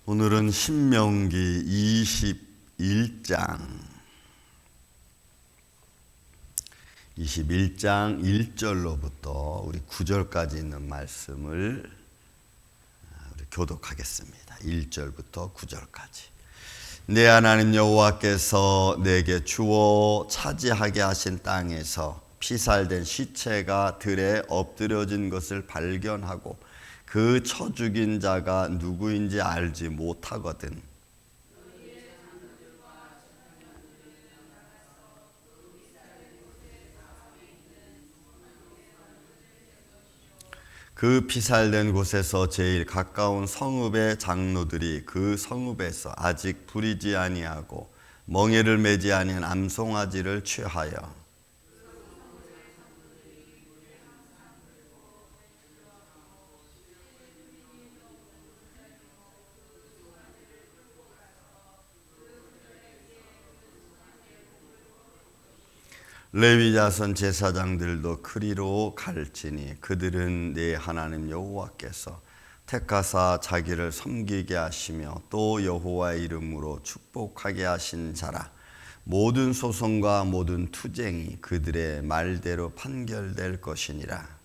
오늘은 신명기 21장 1절로부터 우리 9절까지 있는 말씀을 우리 교독하겠습니다. 1절부터 9절까지. 내 하나님 여호와께서 내게 주어 차지하게 하신 땅에서 피살된 시체가 들에 엎드려진 것을 발견하고 그 쳐 죽인 자가 누구인지 알지 못하거든. 그 피살된 곳에서 제일 가까운 성읍의 장로들이 그 성읍에서 아직 부리지 아니하고 멍에를 매지 아니한 암송아지를 취하여 레위 자손 제사장들도 그리로 갈지니 그들은 네 하나님 여호와께서 택하사 자기를 섬기게 하시며 또 여호와의 이름으로 축복하게 하신 자라. 모든 소송과 모든 투쟁이 그들의 말대로 판결될 것이니라.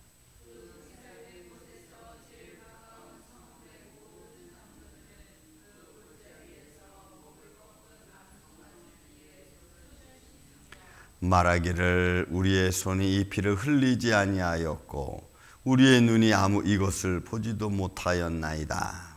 말하기를 우리의 손이 이 피를 흘리지 아니하였고 우리의 눈이 아무 이것을 보지도 못하였나이다.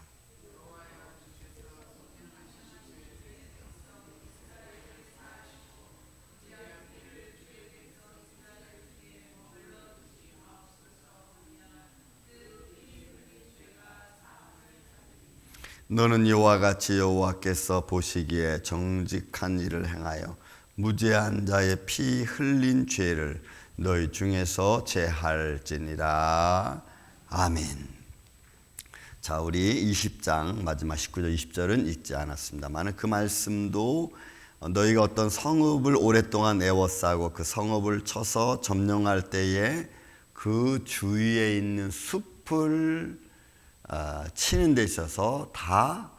너는 이와 같이 여호와께서 보시기에 정직한 일을 행하여 무죄한 자의 피 흘린 죄를 너희 중에서 제할지니라. 아멘. 자, 우리 20장 마지막 19절 20절은 읽지 않았습니다만 그 말씀도 너희가 어떤 성읍을 오랫동안 에워싸고 그 성읍을 쳐서 점령할 때에 그 주위에 있는 숲을 치는 데 있어서 다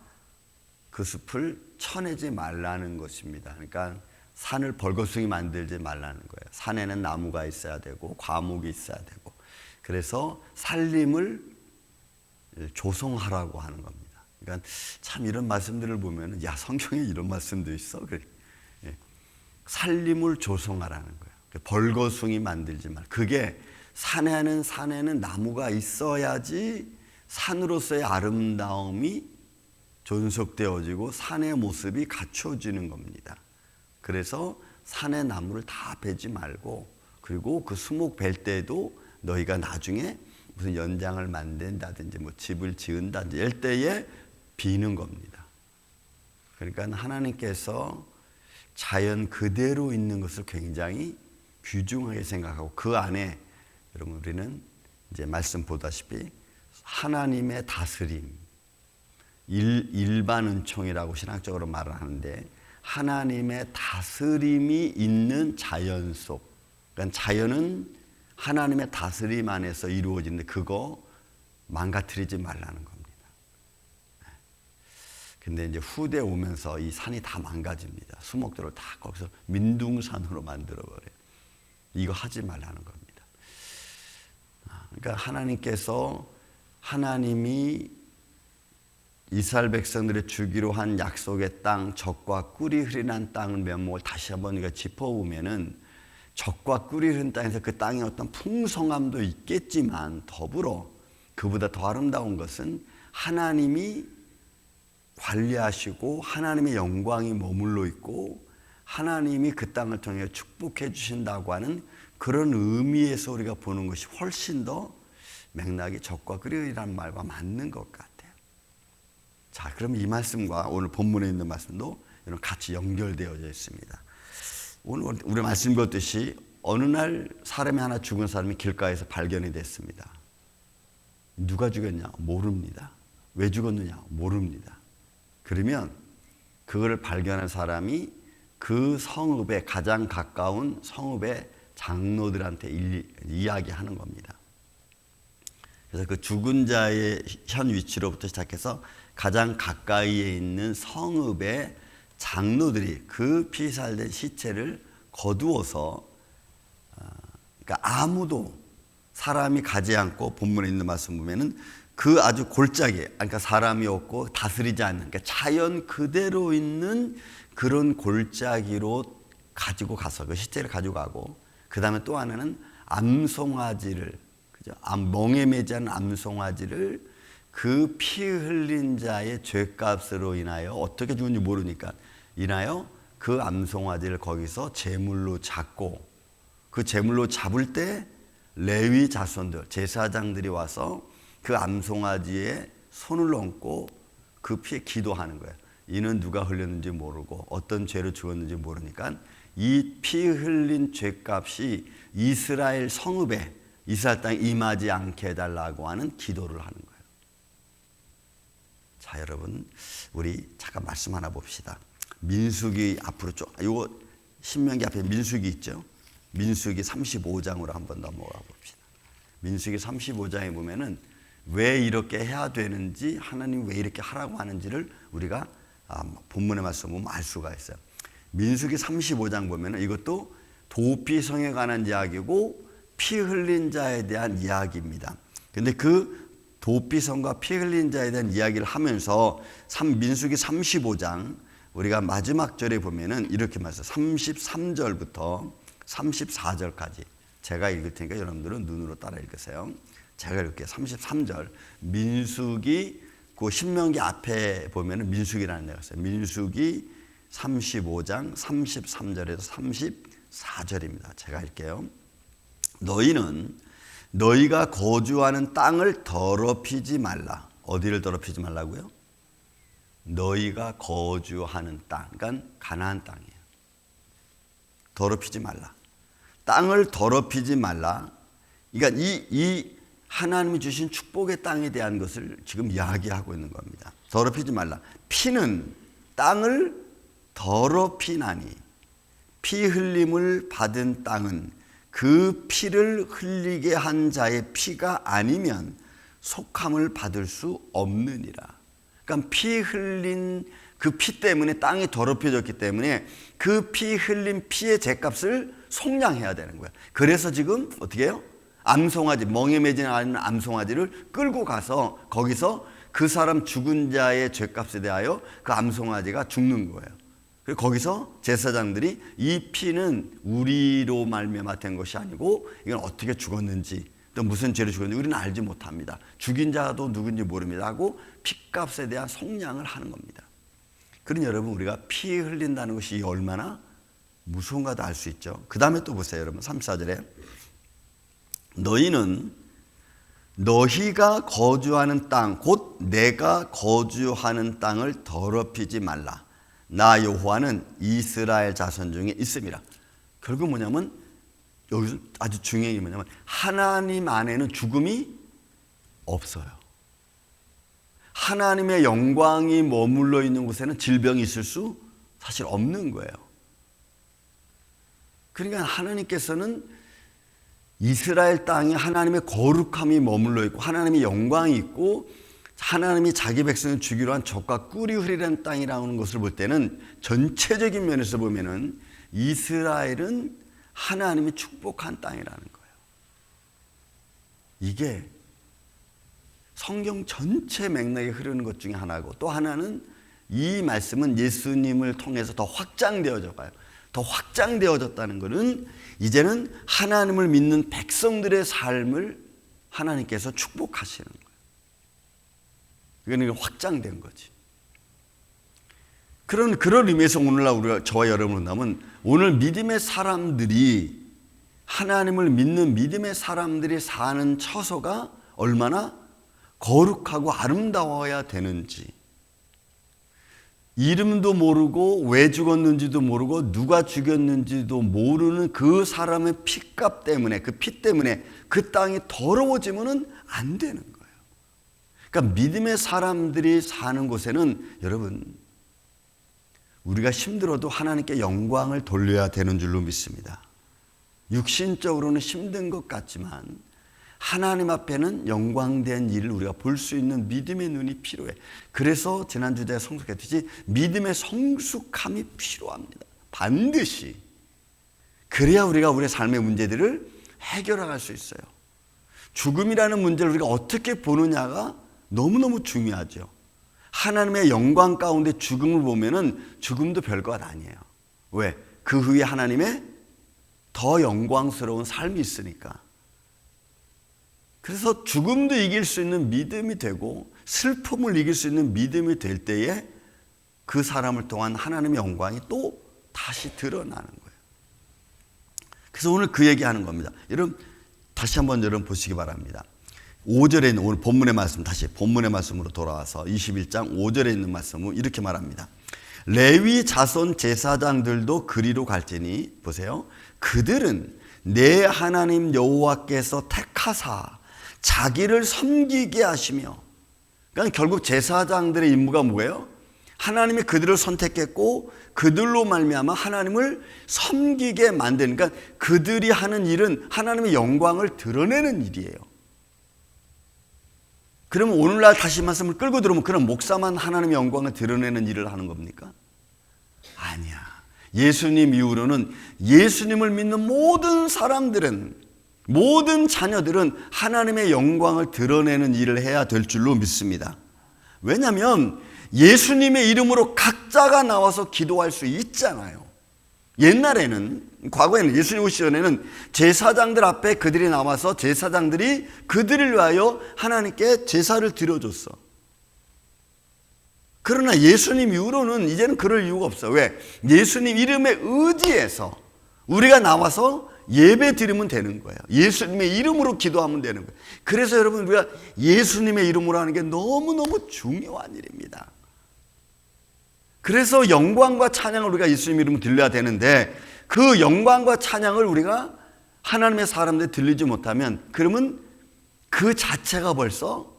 그 숲을 쳐내지 말라는 것입니다. 그러니까 산을 벌거숭이 만들지 말라는 거예요. 산에는 나무가 있어야 되고 과목이 있어야 되고, 그래서 산림을 조성하라고 하는 겁니다. 그러니까 참 이런 말씀들을 보면 야, 성경에 이런 말씀도 있어. 그래. 산림을 조성하라는 거예요. 벌거숭이 만들지 말. 그게 산에는 나무가 있어야지 산으로서의 아름다움이 존속되어지고 산의 모습이 갖춰지는 겁니다. 그래서 산의 나무를 다 베지 말고, 그리고 그 수목 벨 때도 너희가 나중에 무슨 연장을 만든다든지 뭐 집을 지은다든지 이럴 때에 비는 겁니다. 그러니까 하나님께서 자연 그대로 있는 것을 굉장히 귀중하게 생각하고 그 안에 여러분 우리는 이제 말씀 보다시피 하나님의 다스림, 일반 은총이라고 신학적으로 말을 하는데 하나님의 다스림이 있는 자연 속, 그러니까 자연은 하나님의 다스림 안에서 이루어지는데 그거 망가뜨리지 말라는 겁니다. 근데 이제 후대 오면서 이 산이 다 망가집니다. 수목들을 다 거기서 민둥산으로 만들어버려요. 이거 하지 말라는 겁니다. 그러니까 하나님이 이스라엘 백성들의 주기로 한 약속의 땅, 젖과 꿀이 흐르는 땅을 면목을 다시 한번 우리가 짚어보면은 젖과 꿀이 흐르는 땅에서 그 땅의 어떤 풍성함도 있겠지만 더불어 그보다 더 아름다운 것은 하나님이 관리하시고 하나님의 영광이 머물러 있고 하나님이 그 땅을 통해 축복해 주신다고 하는 그런 의미에서 우리가 보는 것이 훨씬 더 맥락이 젖과 꿀이라는 말과 맞는 것 같아요. 자, 그럼 이 말씀과 오늘 본문에 있는 말씀도 같이 연결되어져 있습니다. 오늘 우리 말씀 보듯이 어느 날 사람이 하나 죽은 사람이 길가에서 발견이 됐습니다. 누가 죽였냐? 모릅니다. 왜 죽었느냐? 모릅니다. 그러면 그거를 발견한 사람이 그 성읍에 가장 가까운 성읍의 장로들한테 이야기하는 겁니다. 그래서 그 죽은 자의 현 위치로부터 시작해서 가장 가까이에 있는 성읍의 장로들이 그 피살된 시체를 거두어서, 그러니까 아무도 사람이 가지 않고, 본문에 있는 말씀 보면은 그 아주 골짜기, 그러니까 사람이 없고 다스리지 않는, 그러니까 자연 그대로 있는 그런 골짜기로 가지고 가서 그 시체를 가지고 가고, 그 다음에 또 하나는 암송아지를, 그죠? 멍에 매지 않은 암송아지를 그 피 흘린 자의 죄값으로 인하여, 어떻게 죽은지 모르니까 인하여 그 암송아지를 거기서 제물로 잡고, 그 제물로 잡을 때 레위 자손들, 제사장들이 와서 그 암송아지에 손을 얹고 그 피에 기도하는 거예요. 이는 누가 흘렸는지 모르고 어떤 죄로 죽었는지 모르니까 이 피 흘린 죄값이 이스라엘 성읍에, 이스라엘 땅에 임하지 않게 해달라고 하는 기도를 하는 거예요. 자, 여러분, 우리 잠깐 말씀 하나 봅시다. 민수기 앞으로 요거 신명기 앞에 민수기 있죠? 민수기 35장으로 한번 넘어가 봅시다. 민수기 35장에 보면은 왜 이렇게 해야 되는지, 하나님 왜 이렇게 하라고 하는지를 우리가 본문의 말씀 보면 알 수가 있어요. 민수기 35장 보면은 이것도 도피성에 관한 이야기고 피 흘린 자에 대한 이야기입니다. 근데 그 도피성과 피 흘린 자에 대한 이야기를 하면서 민수기 35장 우리가 마지막 절에 보면은 이렇게 말씀해요. 33절부터 34절까지 제가 읽을 테니까 여러분들은 눈으로 따라 읽으세요. 제가 읽을게요. 33절 민수기, 그 신명기 앞에 보면은 민수기라는 데가 있어요. 민수기 35장 33절에서 34절입니다. 제가 읽게요. 너희는 너희가 거주하는 땅을 더럽히지 말라. 어디를 더럽히지 말라고요? 너희가 거주하는 땅, 그러니까 가나안 땅이에요. 더럽히지 말라. 땅을 더럽히지 말라. 그러니까 이 하나님이 주신 축복의 땅에 대한 것을 지금 이야기하고 있는 겁니다. 더럽히지 말라. 피는 땅을 더럽히나니 피 흘림을 받은 땅은 그 피를 흘리게 한 자의 피가 아니면 속함을 받을 수 없느니라. 그러니까 피 흘린 그 피 때문에 땅이 더럽혀졌기 때문에 그 피 흘린 피의 죗값을 속량해야 되는 거예요. 그래서 지금 어떻게 해요? 암송아지, 멍에 매지 않은 암송아지를 끌고 가서 거기서 그 사람 죽은 자의 죗값에 대하여 그 암송아지가 죽는 거예요. 그리고 거기서 제사장들이 이 피는 우리로 말미암아 된 것이 아니고 이건 어떻게 죽었는지, 또 무슨 죄로 죽었는지 우리는 알지 못합니다. 죽인 자도 누군지 모릅니다 하고 피값에 대한 속량을 하는 겁니다. 그러니 여러분, 우리가 피 흘린다는 것이 얼마나 무서운가도 알 수 있죠. 그 다음에 또 보세요. 여러분 34절에 너희는 너희가 거주하는 땅, 곧 내가 거주하는 땅을 더럽히지 말라. 나 여호와는 이스라엘 자손 중에 있음이라. 결국 뭐냐면 여기서 아주 중요한 게 뭐냐면 하나님 안에는 죽음이 없어요. 하나님의 영광이 머물러 있는 곳에는 질병이 있을 수 사실 없는 거예요. 그러니까 하나님께서는 이스라엘 땅에 하나님의 거룩함이 머물러 있고 하나님의 영광이 있고 하나님이 자기 백성을 주기로 한 젖과 꿀이 흐르는 땅이라는 것을 볼 때는 전체적인 면에서 보면은 이스라엘은 하나님이 축복한 땅이라는 거예요. 이게 성경 전체 맥락에 흐르는 것 중에 하나고, 또 하나는 이 말씀은 예수님을 통해서 더 확장되어져 가요. 더 확장되어졌다는 것은 이제는 하나님을 믿는 백성들의 삶을 하나님께서 축복하시는 거예요. 이건 확장된 거지. 그런 의미에서 오늘날 우리가 저와 여러분을 본다면 오늘 믿음의 사람들이, 하나님을 믿는 믿음의 사람들이 사는 처소가 얼마나 거룩하고 아름다워야 되는지, 이름도 모르고 왜 죽었는지도 모르고 누가 죽였는지도 모르는 그 사람의 피값 때문에, 그 피 때문에 그 땅이 더러워지면 안 되는 거예요. 그러니까 믿음의 사람들이 사는 곳에는 여러분, 우리가 힘들어도 하나님께 영광을 돌려야 되는 줄로 믿습니다. 육신적으로는 힘든 것 같지만 하나님 앞에는 영광된 일을 우리가 볼 수 있는 믿음의 눈이 필요해. 그래서 지난주 제가 성숙했듯이 믿음의 성숙함이 필요합니다. 반드시. 그래야 우리가 우리의 삶의 문제들을 해결할 수 있어요. 죽음이라는 문제를 우리가 어떻게 보느냐가 너무너무 중요하죠. 하나님의 영광 가운데 죽음을 보면은 죽음도 별것 아니에요. 왜? 그 후에 하나님의 더 영광스러운 삶이 있으니까. 그래서 죽음도 이길 수 있는 믿음이 되고 슬픔을 이길 수 있는 믿음이 될 때에 그 사람을 통한 하나님의 영광이 또 다시 드러나는 거예요. 그래서 오늘 그 얘기하는 겁니다. 여러분 다시 한번 여러분 보시기 바랍니다. 5절에 있는 오늘 본문의 말씀, 다시 본문의 말씀으로 돌아와서 21장 5절에 있는 말씀은 이렇게 말합니다. 레위 자손 제사장들도 그리로 갈지니, 보세요, 그들은 내 하나님 여호와께서 택하사 자기를 섬기게 하시며, 그러니까 결국 제사장들의 임무가 뭐예요? 하나님이 그들을 선택했고 그들로 말미암아 하나님을 섬기게 만드는, 그러니까 그들이 하는 일은 하나님의 영광을 드러내는 일이에요. 그러면 오늘날 다시 말씀을 끌고 들어오면 그런 목사만 하나님의 영광을 드러내는 일을 하는 겁니까? 아니야. 예수님 이후로는 예수님을 믿는 모든 사람들은, 모든 자녀들은 하나님의 영광을 드러내는 일을 해야 될 줄로 믿습니다. 왜냐하면 예수님의 이름으로 각자가 나와서 기도할 수 있잖아요. 옛날에는, 과거에는, 예수님 오시기 전에는 제사장들 앞에 그들이 나와서 제사장들이 그들을 위하여 하나님께 제사를 드려줬어. 그러나 예수님 이후로는 이제는 그럴 이유가 없어. 왜? 예수님 이름에 의지해서 우리가 나와서 예배 드리면 되는 거예요. 예수님의 이름으로 기도하면 되는 거예요. 그래서 여러분, 우리가 예수님의 이름으로 하는 게 너무너무 중요한 일입니다. 그래서 영광과 찬양을 우리가 예수님 이름으로 들려야 되는데, 그 영광과 찬양을 우리가 하나님의 사람들이 들리지 못하면, 그러면 그 자체가 벌써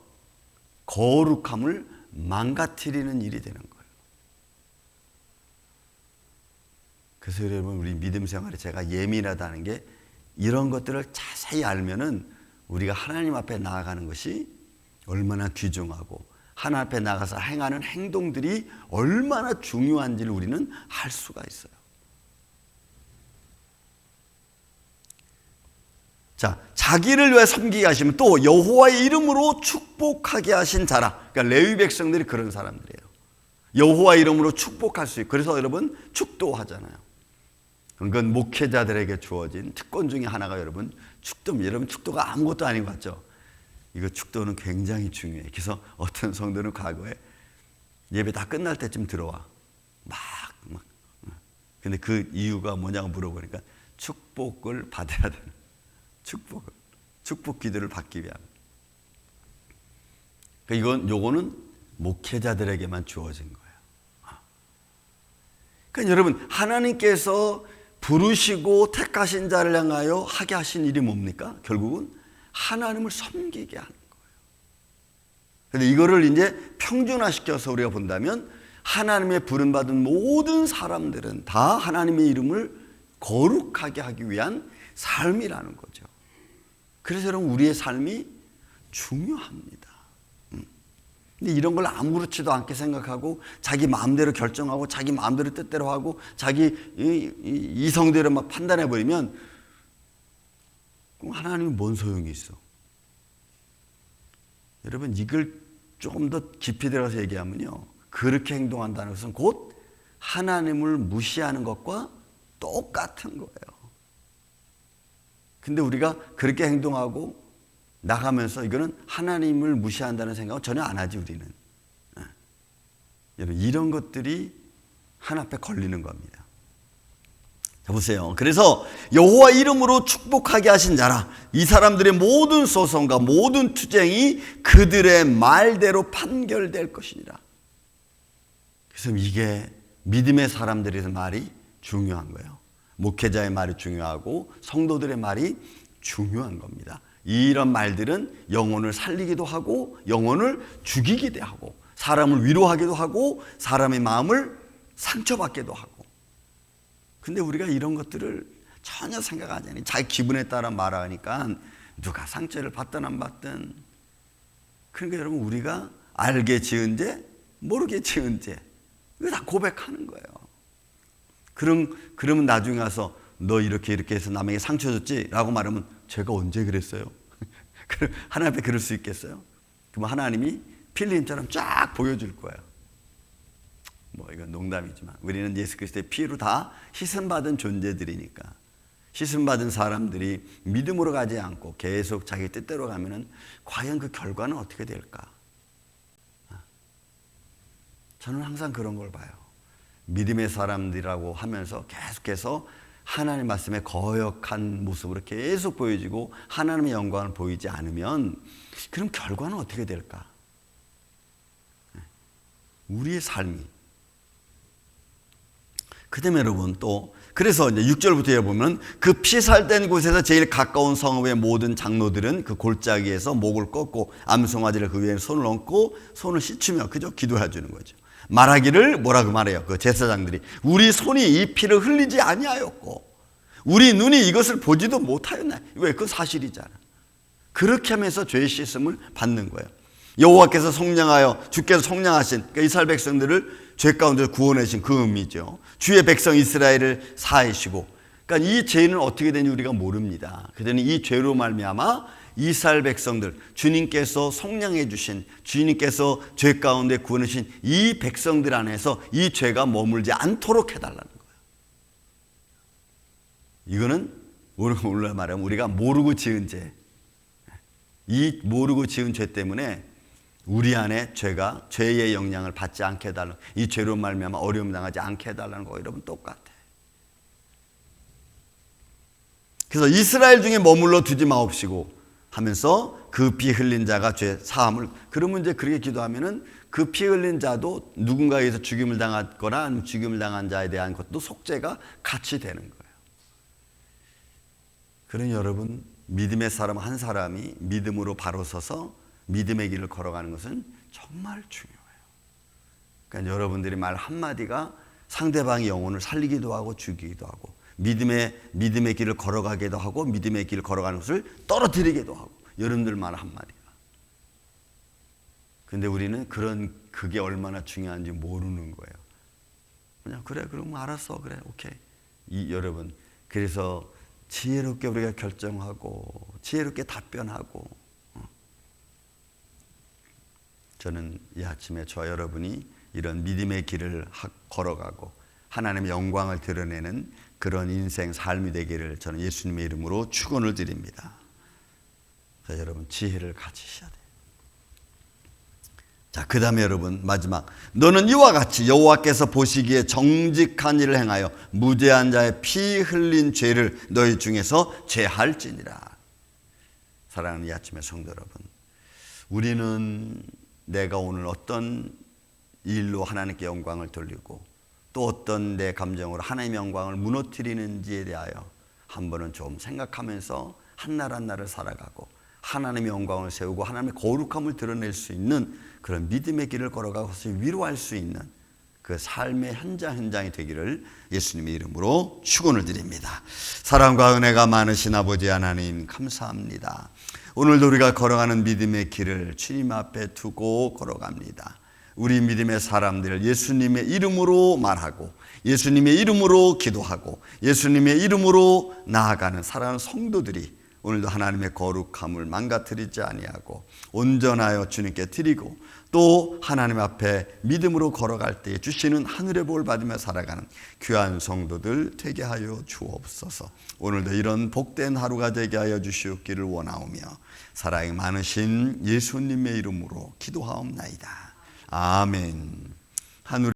거룩함을 망가뜨리는 일이 되는 거예요. 그래서 여러분, 우리 믿음 생활에 제가 예민하다는 게, 이런 것들을 자세히 알면은 우리가 하나님 앞에 나아가는 것이 얼마나 귀중하고 하나님 앞에 나가서 행하는 행동들이 얼마나 중요한지를 우리는 알 수가 있어요. 자, 자기를 위해 섬기게 하시면 또 여호와의 이름으로 축복하게 하신 자라. 그러니까 레위 백성들이 그런 사람들이에요. 여호와 이름으로 축복할 수 있고, 그래서 여러분 축도하잖아요. 그건 목회자들에게 주어진 특권 중에 하나가 여러분 축도입니다. 여러분 축도가 아무것도 아닌 것 같죠? 이거 축도는 굉장히 중요해요. 그래서 어떤 성도는 과거에 예배 다 끝날 때쯤 들어와. 막. 근데 그 이유가 뭐냐고 물어보니까 축복을 받아야 되는, 축복 기도를 받기 위함. 그러니까 요거는 목회자들에게만 주어진 거예요. 그러니까 여러분, 하나님께서 부르시고 택하신 자를 향하여 하게 하신 일이 뭡니까? 결국은 하나님을 섬기게 하는 거예요. 그런데 이거를 이제 평준화시켜서 우리가 본다면, 하나님의 부름받은 모든 사람들은 다 하나님의 이름을 거룩하게 하기 위한 삶이라는 거죠. 그래서 여러분, 우리의 삶이 중요합니다. 근데 이런 걸 아무렇지도 않게 생각하고 자기 마음대로 결정하고 자기 마음대로 뜻대로 하고 자기 이성대로 막 판단해버리면 하나님이 뭔 소용이 있어? 여러분, 이걸 조금 더 깊이 들어가서 얘기하면요, 그렇게 행동한다는 것은 곧 하나님을 무시하는 것과 똑같은 거예요. 근데 우리가 그렇게 행동하고 나가면서 이거는 하나님을 무시한다는 생각은 전혀 안 하지, 우리는. 여러분, 이런 것들이 하나님 앞에 걸리는 겁니다. 자, 보세요. 그래서 여호와 이름으로 축복하게 하신 자라, 이 사람들의 모든 소송과 모든 투쟁이 그들의 말대로 판결될 것이니라. 그래서 이게 믿음의 사람들의 말이 중요한 거예요. 목회자의 말이 중요하고 성도들의 말이 중요한 겁니다. 이런 말들은 영혼을 살리기도 하고 영혼을 죽이기도 하고 사람을 위로하기도 하고 사람의 마음을 상처받기도 하고. 근데 우리가 이런 것들을 전혀 생각하지 않아요. 자기 기분에 따라 말하니까 누가 상처를 받든 안 받든. 그러니까 여러분, 우리가 알게 지은 죄, 모르게 지은 죄, 이거 다 고백하는 거예요. 그러면 나중에 가서 너 이렇게 해서 남에게 상처 줬지? 라고 말하면 제가 언제 그랬어요? 하나님 앞에 그럴 수 있겠어요? 그럼 하나님이 필름처럼 쫙 보여줄 거예요. 뭐 이건 농담이지만 우리는 예수 그리스도의 피로 다 희생받은 존재들이니까, 희생받은 사람들이 믿음으로 가지 않고 계속 자기 뜻대로 가면은 과연 그 결과는 어떻게 될까? 저는 항상 그런 걸 봐요. 믿음의 사람들이라고 하면서 계속해서 하나님 말씀에 거역한 모습으로 계속 보여지고 하나님의 영광을 보이지 않으면 그럼 결과는 어떻게 될까? 우리의 삶이. 그다음에 여러분, 또 그래서 이제 6절부터 보면 그 피살된 곳에서 제일 가까운 성읍의 모든 장로들은 그 골짜기에서 목을 꺾고 암송아지를 그 위에 손을 얹고 손을 씻으며 그저 기도해 주는 거죠. 말하기를, 뭐라고 말해요? 그 제사장들이 우리 손이 이 피를 흘리지 아니하였고 우리 눈이 이것을 보지도 못하였나. 왜? 그건 사실이잖아. 그렇게 하면서 죄의 씻음을 받는 거예요. 여호와께서 속량하여 주께서 속량하신, 그러니까 이스라엘 백성들을 죄 가운데 구원하신 그 의미죠. 주의 백성 이스라엘을 사하시고, 그러니까 이 죄는 어떻게 되는지 우리가 모릅니다. 그때는 이 죄로 말미암아 이스라엘 백성들, 주님께서 속량해 주신, 주님께서 죄 가운데 구원하신 이 백성들 안에서 이 죄가 머물지 않도록 해달라는 거예요. 이거는 오늘 말하면 우리가 모르고 지은 죄, 이 모르고 지은 죄 때문에 우리 안에 죄가 죄의 영향을 받지 않게 해달라는, 이 죄로 말미암아 어려움 당하지 않게 해달라는 거 여러분 똑같아. 그래서 이스라엘 중에 머물러 두지 마옵시고 하면서 그 피 흘린 자가 죄 사함을, 그러면 이제 그렇게 기도하면은 그 피 흘린 자도 누군가에 의해서 죽임을 당했거나 아니면 죽임을 당한 자에 대한 것도 속죄가 같이 되는 거예요. 그러니 여러분, 믿음의 사람 한 사람이 믿음으로 바로 서서 믿음의 길을 걸어가는 것은 정말 중요해요. 그러니까 여러분들이 말 한마디가 상대방의 영혼을 살리기도 하고 죽이기도 하고 믿음의 길을 걸어가기도 하고 믿음의 길을 걸어가는 것을 떨어뜨리기도 하고, 여러분들 말 한마디가. 근데 우리는 그게 얼마나 중요한지 모르는 거예요. 그냥 그래, 그럼 알았어, 그래, 오케이. 여러분, 그래서 지혜롭게 우리가 결정하고 지혜롭게 답변하고, 저는 이 아침에 저와 여러분이 이런 믿음의 길을 걸어가고 하나님의 영광을 드러내는 그런 인생 삶이 되기를 저는 예수님의 이름으로 축원을 드립니다. 자, 여러분, 지혜를 가지셔야 돼요. 자, 그 다음에 여러분, 마지막, 너는 이와 같이 여호와께서 보시기에 정직한 일을 행하여 무죄한 자의 피 흘린 죄를 너희 중에서 제할지니라. 사랑하는 이 아침의 성도 여러분, 우리는 내가 오늘 어떤 일로 하나님께 영광을 돌리고 또 어떤 내 감정으로 하나님의 영광을 무너뜨리는지에 대하여 한 번은 좀 생각하면서 한날 한날을 살아가고 하나님의 영광을 세우고 하나님의 거룩함을 드러낼 수 있는 그런 믿음의 길을 걸어가고 위로할 수 있는 그 삶의 현장이 되기를 예수님의 이름으로 축원을 드립니다. 사랑과 은혜가 많으신 아버지 하나님, 감사합니다. 오늘도 우리가 걸어가는 믿음의 길을 주님 앞에 두고 걸어갑니다. 우리 믿음의 사람들 예수님의 이름으로 말하고 예수님의 이름으로 기도하고 예수님의 이름으로 나아가는 사랑하는 성도들이 오늘도 하나님의 거룩함을 망가뜨리지 아니하고 온전하여 주님께 드리고 또 하나님 앞에 믿음으로 걸어갈 때 주시는 하늘의 볼 받으며 살아가는 귀한 성도들 되게 하여 주옵소서. 오늘도 이런 복된 하루가 되게 하여 주시옵기를 원하오며 사랑이 많으신 예수님의 이름으로 기도하옵나이다. 아멘. 하늘